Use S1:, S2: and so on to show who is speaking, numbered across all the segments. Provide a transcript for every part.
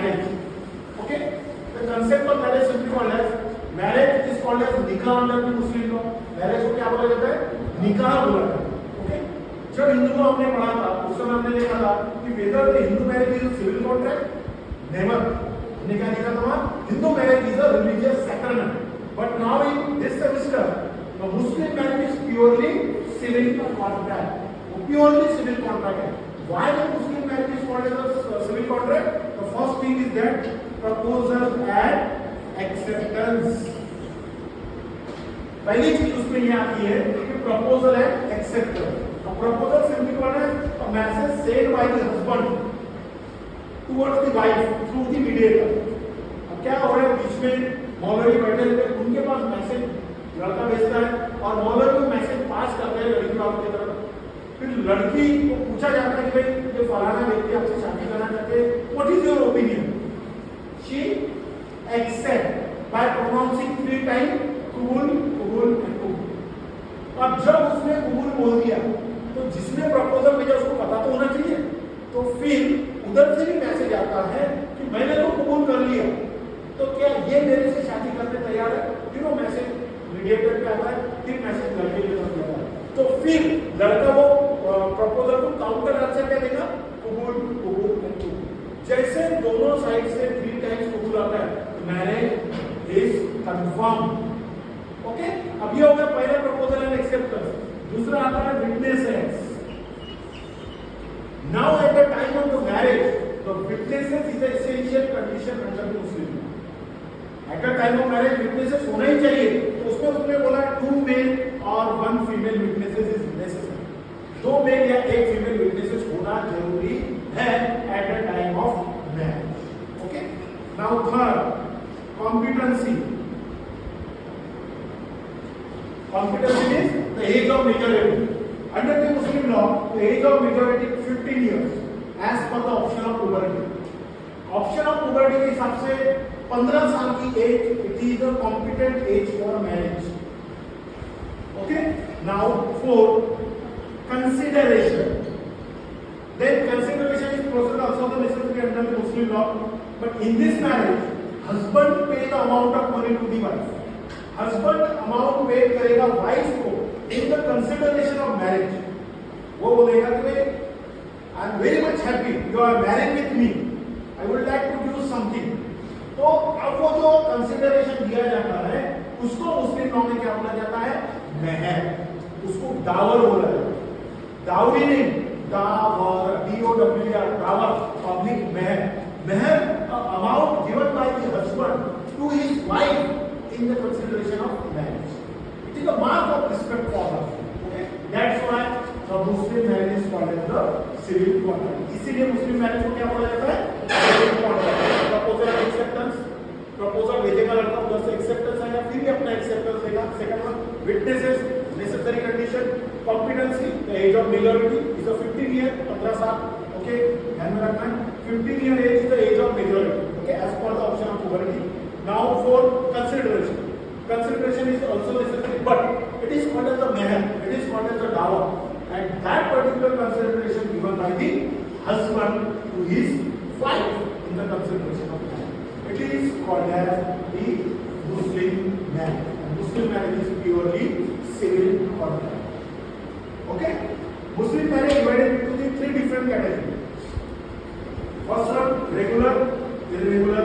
S1: marriage. Okay, the concept of marriage simply called as marriage is called as nikah under the Muslim law. Marriage को क्या बोला जाता है? निकाह बोला जाता है. Okay, जब हिंदू में हमने पढ़ा था उस समय हमने देखा था कि whether the Hindu marriage is a civil contract, never. हमने क्या देखा था? Hindu marriage is a religious sacrament. But now in this semester, the Muslim marriage is purely civil contract. Purely civil contract. Why the Muslim marriage is called as a civil contract? The first thing is that proposal and acceptance. पहली चीज उसमें ये आती है कि proposal and acceptance. A proposal simply called as a message sent by the husband towards the wife through the mediator. अब क्या हो रहा है बीच में मौलवी बैठे रहते हैं, उनके पास मैसेज लड़का भेजता है और मौलवी को मैसेज पास करते हैं लड़की वालों की तरफ. फिर लड़की को पूछा जाता है कि भाई ये फलाना व्यक्ति आपसे शादी करना चाहते हैं, what is your opinion? She except by pronouncing 3 time कबूल कबूल एंड कबूल. अब जब उसने कबूल बोल दिया तो जिसने प्रपोजल भेजा उसको पता तो होना चाहिए. तो फिर उधर से भी मैसेज आता है कि मैंने तो कबूल कर लिया, तो क्या ये मेरे से शादी करने तैयार है? फिर वो मैसेज मीडिएटर पे आता है, फिर मैसेज लड़के के तरफ जाता है. तो फिर लड़का वो प्रपोजल को काउंटर आंसर क्या देगा? कबूल कबूल एंड कबूल. जैसे दोनों साइड से 3 टाइम्स कबूल आता है, मैरिज इज कंफर्म. ओके, अब ये हो गया पहला प्रपोजल एंड एक्सेप्टेंस. दूसरा आता है witnesses. Now at the time of the marriage the witnesses is the essential condition under the Muslim law. Eight the time of marriage witnesses होना ही चाहिए. तो उसमें उसने बोला 2 मेल और 1 female witnesses is necessary. 2 male या 1 फीमेल विटनेसेस होना जरूरी है at the time of marriage. Okay, now third competency. Competency means the age of majority. Under the Muslim law, the age of majority is 15 years as per the option of puberty. Option of puberty के हिसाब से 15 साल की as it is a competent age for marriage. Okay, now fourth consideration. Then consideration is process also the necessary under the Muslim law, but in this marriage husband pay the amount of money to the wife. Husband amount pay करेगा wife को in the consideration of marriage. वो बोलेगा कि I am very much happy you are married with me. I would like to do something. तो अब वो जो consideration दिया जाता है उसको मुस्लिम लॉ में क्या बोला जाता है? महर. उसको डावर बोला जाता है. डावरी नहीं, Dawar, DOWR, Dawar, public Mahar. Mahar, amount given by the husband to his wife in the consideration of marriage. It is a mark of respect for her. Okay, that's why the Muslim marriage is called as the civil contract. इसीलिए मुस्लिम marriage को क्या बोला जाता है? Civil contract. Proposal and acceptance. Proposal भेजेगा लड़का, उधर से acceptance आएगा, फिर भी अपना acceptance देगा. Second one, witnesses, necessary condition, competency, the age of majority is a 15 year, 15 साल. Okay, ध्यान में रखना है. 15 year age is the age of majority. Okay, as per the option of puberty. Now for consideration. Consideration is also necessary, but it is called as the mahar. It is called as the dower, and that particular consideration given by the husband to his wife in the consideration of marriage. It is called as the Muslim marriage. And Muslim marriage is purely civil contract. Okay, Muslim marriage divided into the 3 different categories. First one, regular, irregular,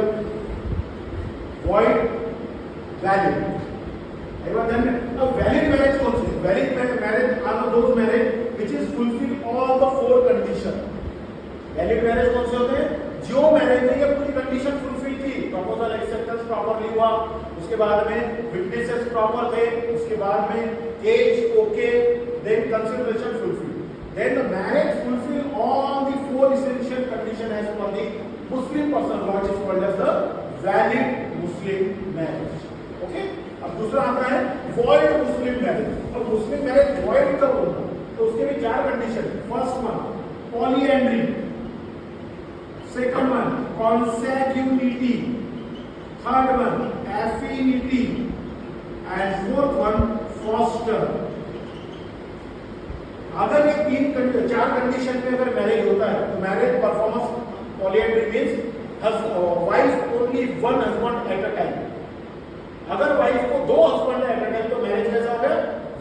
S1: void, valid. Everyone then a valid marriage also. Valid marriage are those marriage which is fulfill all the 4 conditions. Valid marriage कौन से होते हैं? जो marriage में ये पूरी condition fulfil की, proposal acceptance properly हुआ, उसके बाद में विटनेसेस प्रॉपर थे, उसके बाद में as okay, then consideration fulfil. Then the marriage fulfill all the 4 essential conditions as per the Muslim personal law, which is called as the valid Muslim marriage. Okay? अब दूसरा आता है void Muslim marriage. अब Muslim marriage void कब होगा? तो उसके भी 4 condition. First one, polyandry. Second one, consanguinity. Third one, affinity. And fourth one, foster. अगर ये 4 कंडीशन में अगर मैरिज होता है तो marriage performance polyandry means wife only one husband at a time. अगर वाइफ को दो हस्बैंड है एट अ टाइम तो मैरिज कैसा हो गया?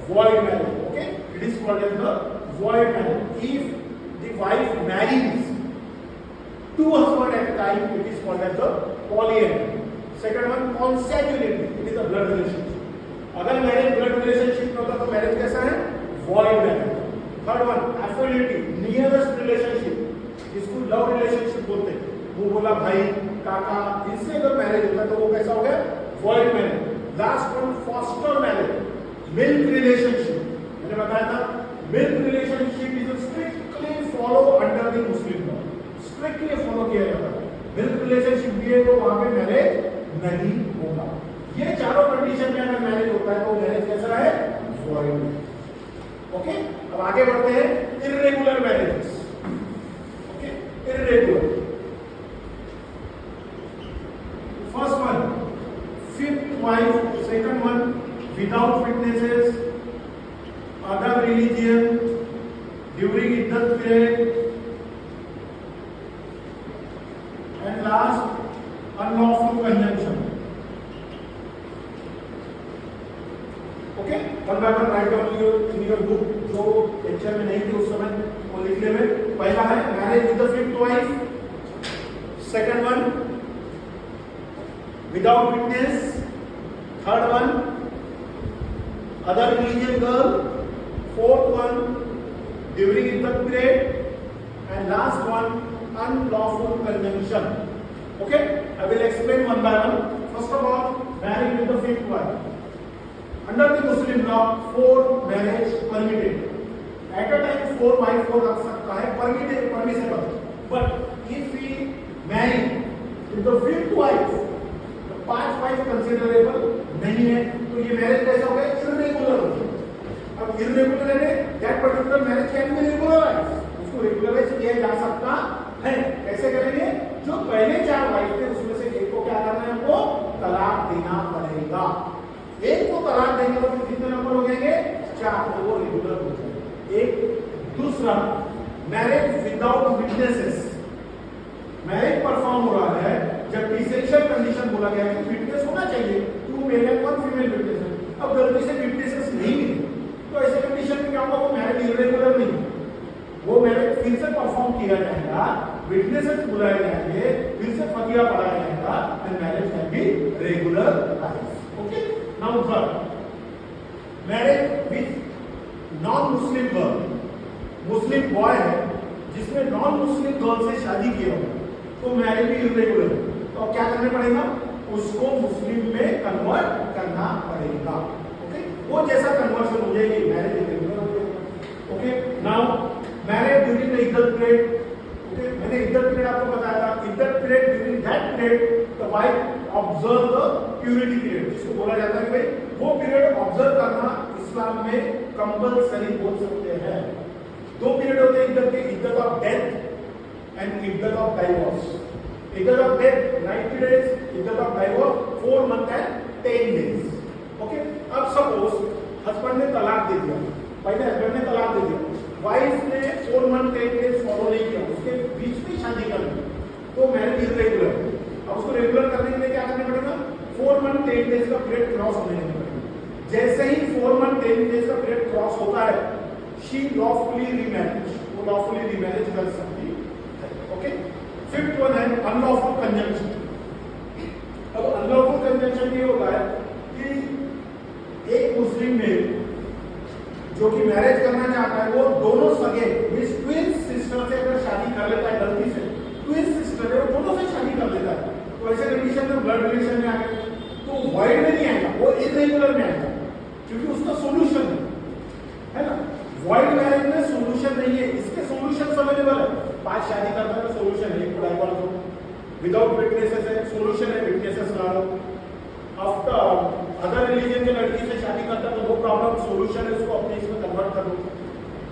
S1: void marriage. Okay, it is called as the void marriage. If the wife marries two husbands at a time, it is called as the polyandry. Second one, consanguinity. It is a blood relationship. अगर marriage blood relationship में होता तो marriage कैसा है? void marriage. Third one, affinity, nearest relationship, जिसको love relationship बोलते हैं. वो बोला भाई काका, इससे अगर मैरिज होता है तो वो कैसा हो गया? void marriage. Last one, foster marriage, milk relationship. मैंने बताया था milk relationship is strictly follow under the Muslim law. Strictly follow किया जाता है. मिल्क रिलेशनशिप भी है तो वहां पे मैरिज नहीं होगा. ये चारों कंडीशन में अगर मैरिज होता है तो मैरिज कैसा है? वॉइड. ओके, अब आगे बढ़ते हैं. Irregular marriages. Okay, irregular. First one, fifth wife. Second one, without witnesses, other religion, during iddat period, and last unlawful conjunction. Okay, one by one write down in your book. जो lecture में नहीं थे उस समय वो लिख ले. में पहला है marriage with the fifth wife. Second one, without witness. Third one, other religion girl. Fourth one, during iddat period. And last one, unlawful conjunction. Okay, I will explain one by one. First of all, marriage with the fifth wife. Under the Muslim law, 4 marriage permitted. At a time 4 wife को रख सकता है, permissible. But if we marry with the fifth wife, तो 5 wife considerable नहीं है, तो ये marriage कैसा हो गया? Irregular हो गया. अब irregular है, that particular marriage can be regularized. उसको regularize किया जा सकता है. कैसे करेंगे? जो पहले 4 वाइफ थे उसमें से एक को क्या करना है? हमको तलाक देना पड़ेगा. एक को तलाक देंगे तो कितने नंबर हो जाएंगे? 4. तो वो रेगुलर हो जाएंगे. एक. दूसरा, marriage without witnesses. Marriage perform हो रहा है जबकि इसेंशियल कंडीशन बोला गया है कि विटनेस होना चाहिए. 2 मेल एंड 1 फीमेल विटनेस. अब गलती से विटनेसेस नहीं मिले तो ऐसे कंडीशन में क्या होगा? वो मैरिज इरेगुलर नहीं, वो मैरिज फिर से परफॉर्म किया जाएगा, विटनेसेस बुलाए जाएंगे, फिर से फतिया पढ़ाया जाएगा and marriage can be regular. Okay, now third, marriage with non Muslim girl. Muslim boy है जिसमें नॉन मुस्लिम गर्ल से शादी किया हो तो मैरिज भी इरेगुलर. तो क्या करना पड़ेगा? उसको मुस्लिम में कन्वर्ट करना पड़ेगा. ओके, वो जैसा कन्वर्शन हो जाएगी मैरिज इरेगुलर हो जाएगा. Okay, now marriage during the iddat period. Okay, मैंने इद्दत पीरियड आपको बताया था. Iddat period, during that period the wife observe the purity period, जिसको बोला जाता है कि भाई वो पीरियड ऑब्जर्व करना इस्लाम में कंपल्सरी बोल सकते हैं. 2 पीरियड होते हैं इद्दत के, iddat of death and iddat of divorce. Iddat of death 90 days, iddat of divorce 4 months and 10 days. Okay, अब सपोज हस्बैंड ने तलाक दे दिया. पहले हस्बैंड ने तलाक दे दिया, वाइफ ने 4 months 10 days फॉलो नहीं किया, उसके बीच में शादी कर ली तो मैरिज इरेगुलर. अब उसको रेगुलर करने के लिए क्या करना पड़ेगा? 4 months 10 days का पीरियड क्रॉस होने पड़ेगा. जैसे ही 4 months 10 days का पीरियड क्रॉस होता है, शी लॉफुली रीमैरिज, वो लॉफुली रीमैरिज कर सकती है. ओके, फिफ्थ वन है अनलॉफुल कंजंक्शन. अब अनलॉफुल कंजंक्शन ये होता है कि एक मुस्लिम मेल जो कि मैरिज करना चाहता है, वो दोनों सगे ट्विन सिस्टर से अगर शादी कर लेता है, गलती से ट्विन सिस्टर है वो दोनों से शादी कर लेता है, तो ऐसे कंडीशन में ब्लड रिलेशन में आ गए तो वाइड में नहीं आएगा, वो इरेगुलर में आएगा क्योंकि उसका सोल्यूशन है ना. वाइड मैरिज में सोल्यूशन नहीं है, इसके सोल्यूशन अवेलेबल है. 5 शादी करता है तो सोल्यूशन है, एक डाइवोर्स हो. विदाउट विटनेसेस है, सोल्यूशन है, विटनेसेस ला लो. आफ्टर अदर रिलीजन के लड़की से शादी करता है तो नो प्रॉब्लम, सोल्यूशन है, उसको अपने इसमें कन्वर्ट कर दो.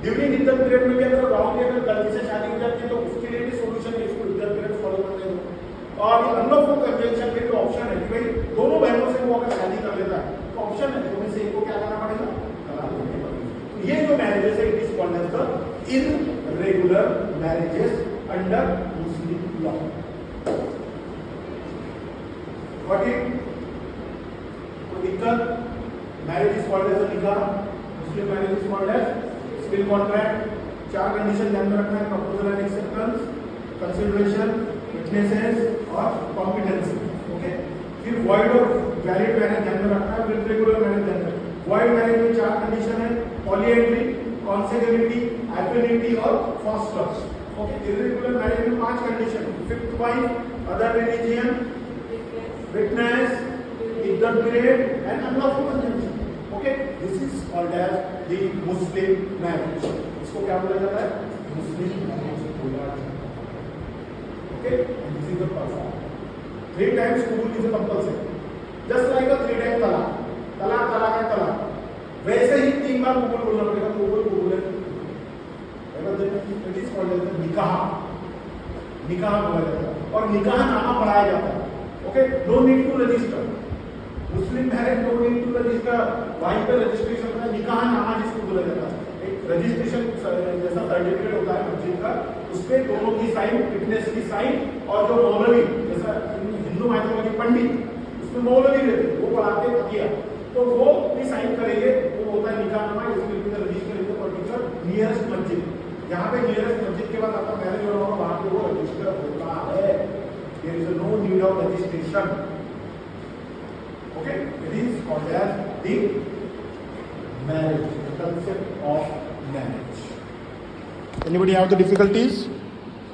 S1: ड्यूरिंग इद्दत पीरियड में भी अगर रॉन्ग अगर गलती से शादी हो जाती है तो उसके लिए भी सोल्यूशन है, इसको इद्दत पीरियड फॉलो करने दो. और ये अनलॉफुल कंजंक्शन के लिए ऑप्शन है कि भाई दोनों बहनों से वो अगर शादी कर लेता है तो ऑप्शन है, दोनों से एक को क्या करना पड़ेगा? तलाक देना पड़ेगा. तो ये जो मैरिजेस है, it is called as the irregular marriages under Muslim law. Got it? कोई दिक्कत? Marriage is called as a nikah. Muslim marriage is called as civil contract. 4 condition ध्यान में रखना है: proposal and acceptance, consideration, witnesses और competency. Okay. फिर void और valid marriage ध्यान में रखना है. फिर रेगुलर मैरिज ध्यान में रखना है. वॉइड मैरिज में 4 कंडीशन है: पॉलीएंड्री, कॉन्सेग्युनिटी, एफिनिटी और first trust. Okay. Irregular marriage में 5 condition: fifth wife, other religion, witness, iddat period and unlawful conjunction. Okay. This is called as the Muslim marriage. इसको क्या बोला जाता है? मुस्लिम मैरिज बोला जाता है. Okay. This is the person. 3 times कुबूल is compulsory. Just like a 3 time तलाक. तलाक तलाक है तलाक. वैसे ही 3 बार कुबूल बोलना पड़ेगा. कुबूल है. इट इज कॉल्ड एज निकाह. निकाह बोला जाता है और निकाह नामा पढ़ाया जाता है. Okay. No need to register. Muslim marriage no need to register. वहीं पे रजिस्ट्रेशन है. निकाह नामा जिसको बोला जाता है. एक रजिस्ट्रेशन जैसा सर्टिफिकेट होता है मस्जिद का, उसपे दोनों की साइन, विटनेस की साइन और जो मौलवी जैसा हिंदू माइथोलॉजी पंडित उसमें मौलवी रहते हैं, वो पढ़ाते तकिया, तो वो भी साइन करेंगे. वो होता है निकाहनामा. इसमें register in the particular nearest मस्जिद. जहाँ पे नियरेस्ट मस्जिद के बाद आपका मैरिज हो रहा होगा वहाँ पे वो रजिस्टर होता है. There is no need of registration. Okay. It is called as the marriage, the concept of marriage. Anybody have the difficulties?